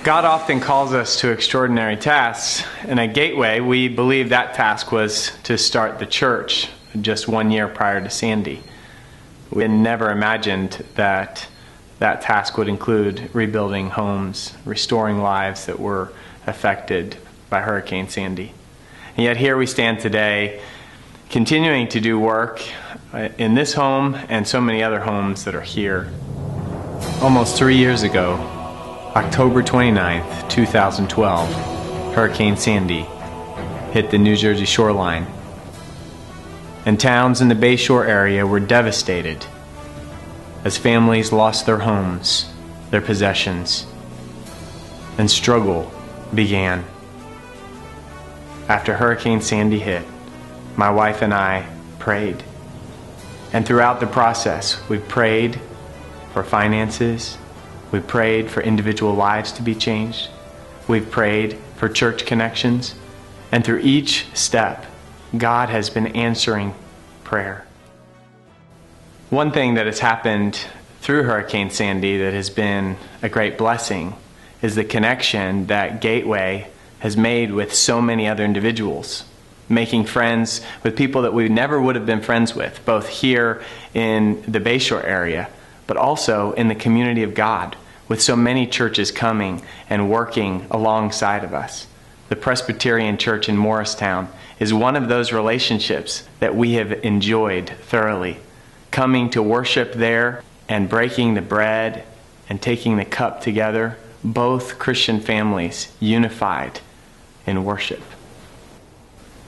God often calls us to extraordinary tasks, and at Gateway, we believe that task was to start the church just 1 year prior to Sandy. We had never imagined that that task would include rebuilding homes, restoring lives that were affected by Hurricane Sandy. And yet here we stand today, continuing to do work in this home and so many other homes that are here. Almost 3 years ago, October 29th, 2012, Hurricane Sandy hit the New Jersey shoreline, and towns in the Bayshore area were devastated as families lost their homes, their possessions, and struggle began. After Hurricane Sandy hit, my wife and I prayed. And throughout the process, we prayed for finances. We prayed for individual lives to be changed. We've prayed for church connections. And through each step, God has been answering prayer. One thing that has happened through Hurricane Sandy that has been a great blessing is the connection that Gateway has made with so many other individuals, making friends with people that we never would have been friends with, both here in the Bayshore area, but also in the community of God, with so many churches coming and working alongside of us. The Presbyterian Church in Morristown is one of those relationships that we have enjoyed thoroughly, coming to worship there and breaking the bread and taking the cup together, both Christian families unified in worship.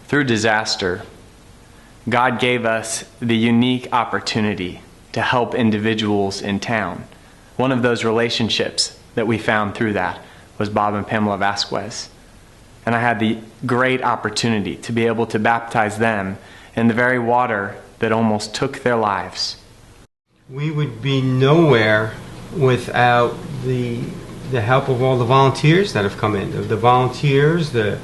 Through disaster, God gave us the unique opportunity to help individuals in town. One of those relationships that we found through that was Bob and Pamela Vasquez. And I had the great opportunity to be able to baptize them in the very water that almost took their lives. We would be nowhere without the help of all the volunteers that have come in. The volunteers, the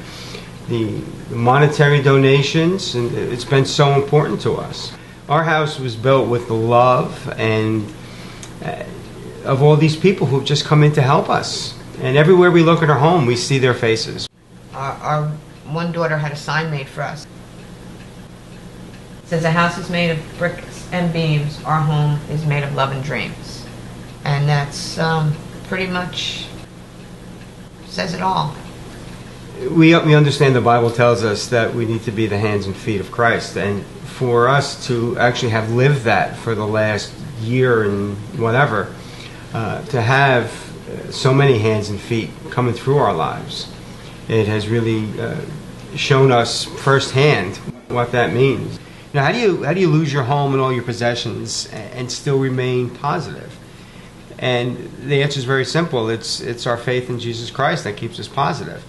monetary donations, and it's been so important to us. Our house was built with the love and of all these people who've just come in to help us. And everywhere we look at our home, we see their faces. Our one daughter had a sign made for us. It says, "The house is made of bricks and beams. Our home is made of love and dreams." And that's pretty much says it all. We understand the Bible tells us that we need to be the hands and feet of Christ. And for us to actually have lived that for the last year and whatever, to have so many hands and feet coming through our lives, it has really shown us firsthand what that means. You know, how do you lose your home and all your possessions and still remain positive? And the answer is very simple. It's our faith in Jesus Christ that keeps us positive.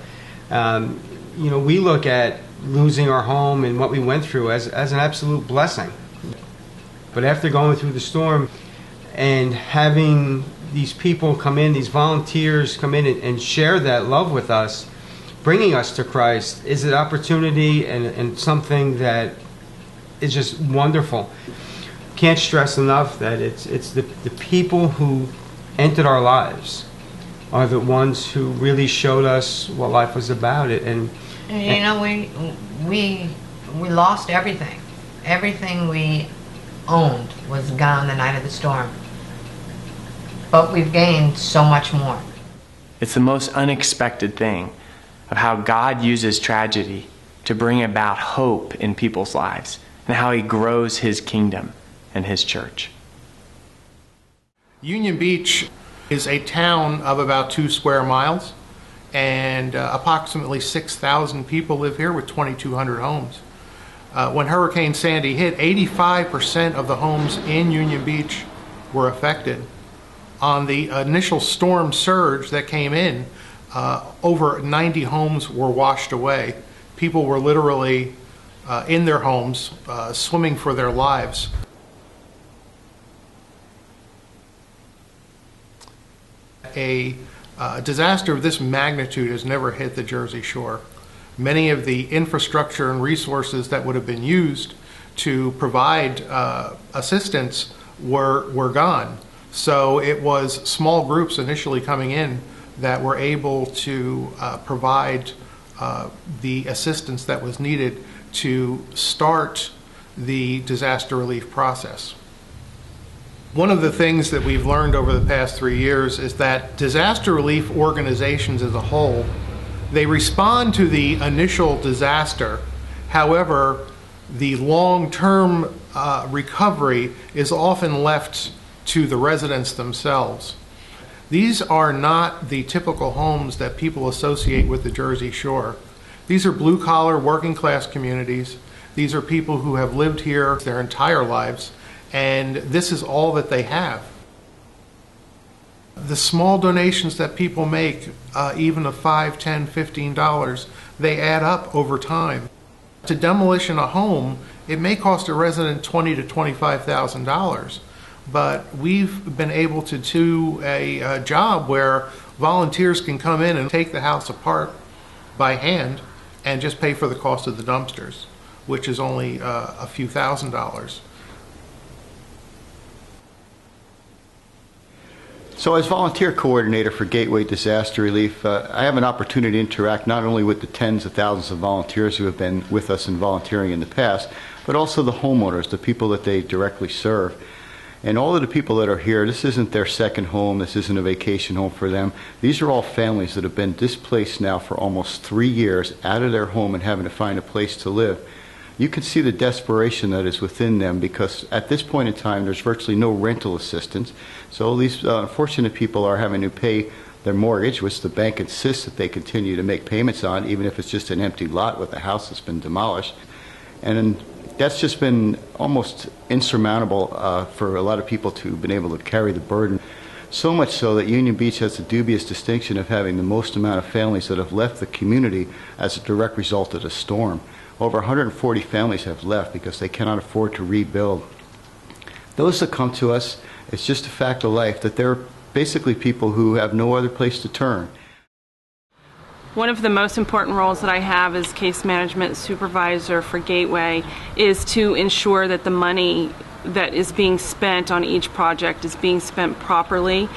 We look at losing our home and what we went through as an absolute blessing. But after going through the storm and having these people come in, these volunteers come in and share that love with us, bringing us to Christ, is an opportunity and something that is just wonderful. Can't stress enough that it's the people who entered our lives are the ones who really showed us what life was about. We lost everything. Everything we owned was gone the night of the storm. But we've gained so much more. It's the most unexpected thing of how God uses tragedy to bring about hope in people's lives and how He grows His kingdom and His church. Union Beach is a town of about 2 square miles, and approximately 6,000 people live here with 2,200 homes. When Hurricane Sandy hit, 85% of the homes in Union Beach were affected. On the initial storm surge that came in, over 90 homes were washed away. People were literally in their homes, swimming for their lives. A disaster of this magnitude has never hit the Jersey Shore. Many of the infrastructure and resources that would have been used to provide assistance were gone. So it was small groups initially coming in that were able to provide the assistance that was needed to start the disaster relief process. One of the things that we've learned over the past 3 years is that disaster relief organizations as a whole, they respond to the initial disaster. However, the long-term recovery is often left to the residents themselves. These are not the typical homes that people associate with the Jersey Shore. These are blue-collar, working-class communities. These are people who have lived here their entire lives, and this is all that they have. The small donations that people make, even of $5, $10, $15, they add up over time. To demolition a home, it may cost a resident $20,000 to $25,000, but we've been able to do a job where volunteers can come in and take the house apart by hand and just pay for the cost of the dumpsters, which is only a few $1,000s. So as volunteer coordinator for Gateway Disaster Relief, I have an opportunity to interact not only with the tens of thousands of volunteers who have been with us in volunteering in the past, but also the homeowners, the people that they directly serve. And all of the people that are here, this isn't their second home, this isn't a vacation home for them. These are all families that have been displaced now for almost 3 years out of their home and having to find a place to live. You can see the desperation that is within them, because at this point in time there's virtually no rental assistance. So these unfortunate people are having to pay their mortgage, which the bank insists that they continue to make payments on, even if it's just an empty lot with a house that's been demolished. And that's just been almost insurmountable for a lot of people to have been able to carry the burden. So much so that Union Beach has the dubious distinction of having the most amount of families that have left the community as a direct result of the storm. Over 140 families have left because they cannot afford to rebuild. Those that come to us, it's just a fact of life that they're basically people who have no other place to turn. One of the most important roles that I have as case management supervisor for Gateway is to ensure that the money that is being spent on each project is being spent properly.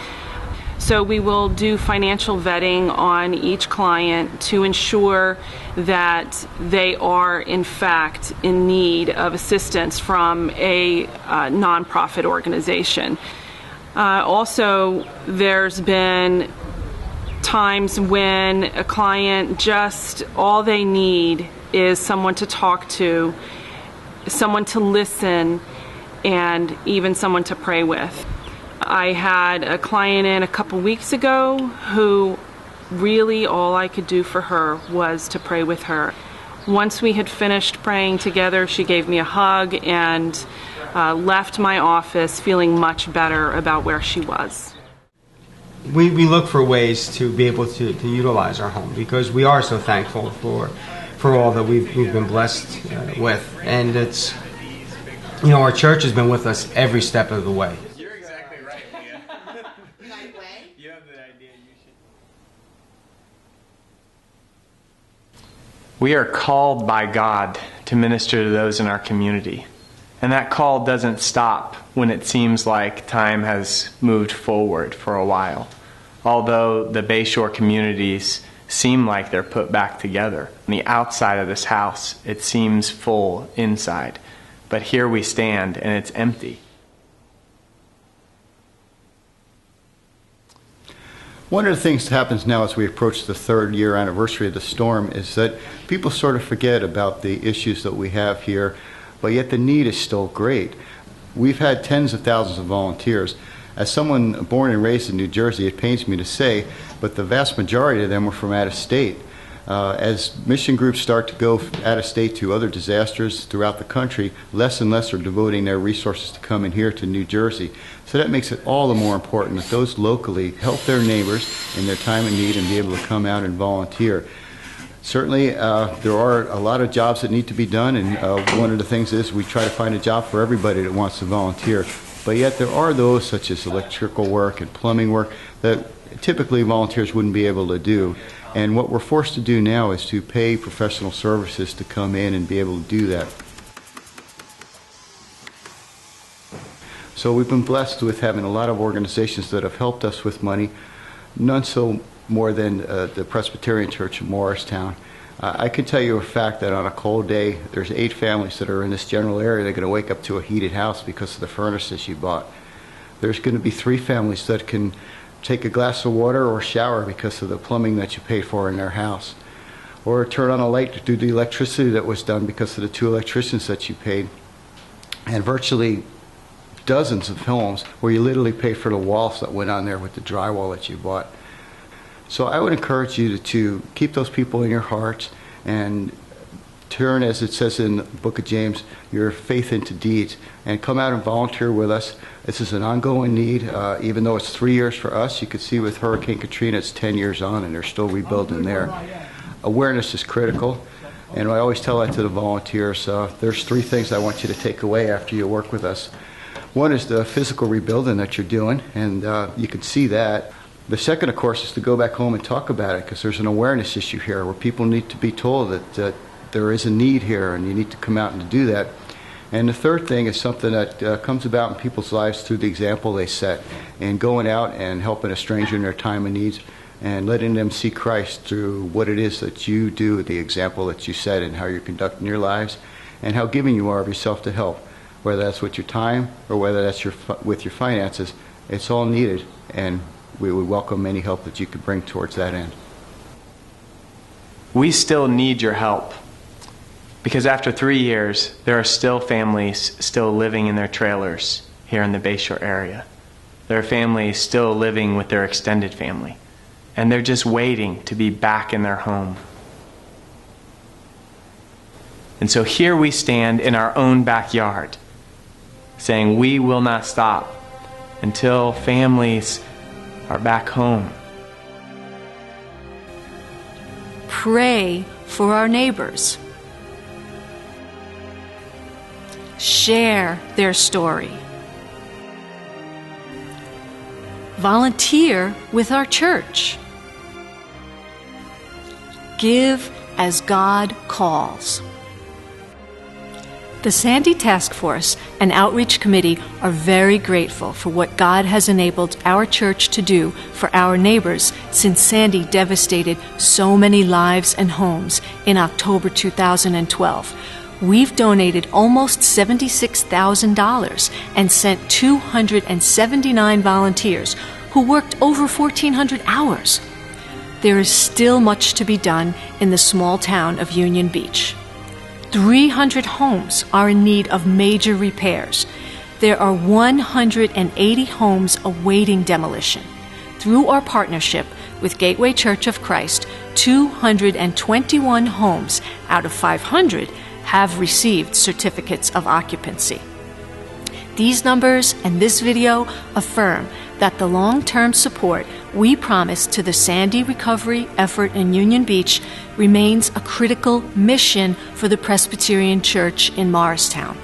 So we will do financial vetting on each client to ensure that they are in fact in need of assistance from a nonprofit organization. Also, there's been times when a client just all they need is someone to talk to, someone to listen, and even someone to pray with. I had a client in a couple weeks ago who really all I could do for her was to pray with her. Once we had finished praying together, she gave me a hug and left my office feeling much better about where she was. We look for ways to be able to utilize our home, because we are so thankful for all that we've been blessed with. And it's, you know, our church has been with us every step of the way. You're exactly right, Leah. You have the idea you should. We are called by God to minister to those in our community. And that call doesn't stop when it seems like time has moved forward for a while. Although the Bayshore communities seem like they're put back together. On the outside of this house, it seems full inside. But here we stand and it's empty. One of the things that happens now as we approach the 3rd year anniversary of the storm is that people sort of forget about the issues that we have here, but yet the need is still great. We've had tens of thousands of volunteers. As someone born and raised in New Jersey, it pains me to say, but the vast majority of them were from out of state. As mission groups start to go out of state to other disasters throughout the country, less and less are devoting their resources to coming here to New Jersey. So that makes it all the more important that those locally help their neighbors in their time of need and be able to come out and volunteer. Certainly, there are a lot of jobs that need to be done, and one of the things is we try to find a job for everybody that wants to volunteer. But yet there are those, such as electrical work and plumbing work, that typically volunteers wouldn't be able to do. And what we're forced to do now is to pay professional services to come in and be able to do that. So we've been blessed with having a lot of organizations that have helped us with money. None so more than the Presbyterian Church in Morristown. I can tell you a fact that on a cold day, there's 8 families that are in this general area. They're going to wake up to a heated house because of the furnaces you bought. There's going to be 3 families that can take a glass of water or shower because of the plumbing that you paid for in their house. Or turn on a light due to the electricity that was done because of the 2 electricians that you paid. And virtually dozens of homes where you literally paid for the walls that went on there with the drywall that you bought. So I would encourage you to keep those people in your hearts and turn, as it says in the book of James, your faith into deeds, and come out and volunteer with us. This is an ongoing need. Even though it's 3 years for us, you can see with Hurricane Katrina it's 10 years on and they're still rebuilding there. Awareness is critical, and I always tell that to the volunteers. There's 3 things I want you to take away after you work with us. One is the physical rebuilding that you're doing, and you can see that. The second, of course, is to go back home and talk about it, because there's an awareness issue here where people need to be told that there is a need here and you need to come out and do that. And the third thing is something that comes about in people's lives through the example they set, and going out and helping a stranger in their time of needs and letting them see Christ through what it is that you do, the example that you set, and how you're conducting your lives, and how giving you are of yourself to help, whether that's with your time or whether that's with your finances. It's all needed, and we would welcome any help that you could bring towards that end. We still need your help, because after 3 years, there are still families still living in their trailers here in the Bayshore area. There are families still living with their extended family, and they're just waiting to be back in their home. And so here we stand in our own backyard, saying we will not stop until families are back home. Pray for our neighbors. Share their story. Volunteer with our church. Give as God calls. The Sandy Task Force and Outreach Committee are very grateful for what God has enabled our church to do for our neighbors since Sandy devastated so many lives and homes in October 2012. We've donated almost $76,000 and sent 279 volunteers who worked over 1,400 hours. There is still much to be done in the small town of Union Beach. 300 homes are in need of major repairs. There are 180 homes awaiting demolition. Through our partnership with Gateway Church of Christ, 221 homes out of 500 have received certificates of occupancy. These numbers and this video affirm that the long-term support we promised to the Sandy recovery effort in Union Beach remains a critical mission for the Presbyterian Church in Morristown.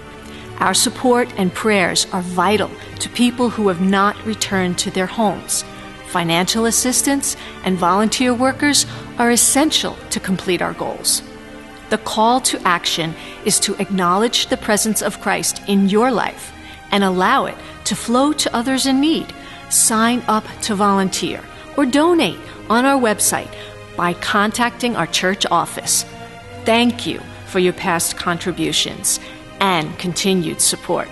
Our support and prayers are vital to people who have not returned to their homes. Financial assistance and volunteer workers are essential to complete our goals. The call to action is to acknowledge the presence of Christ in your life and allow it to flow to others in need. Sign up to volunteer or donate on our website by contacting our church office. Thank you for your past contributions and continued support.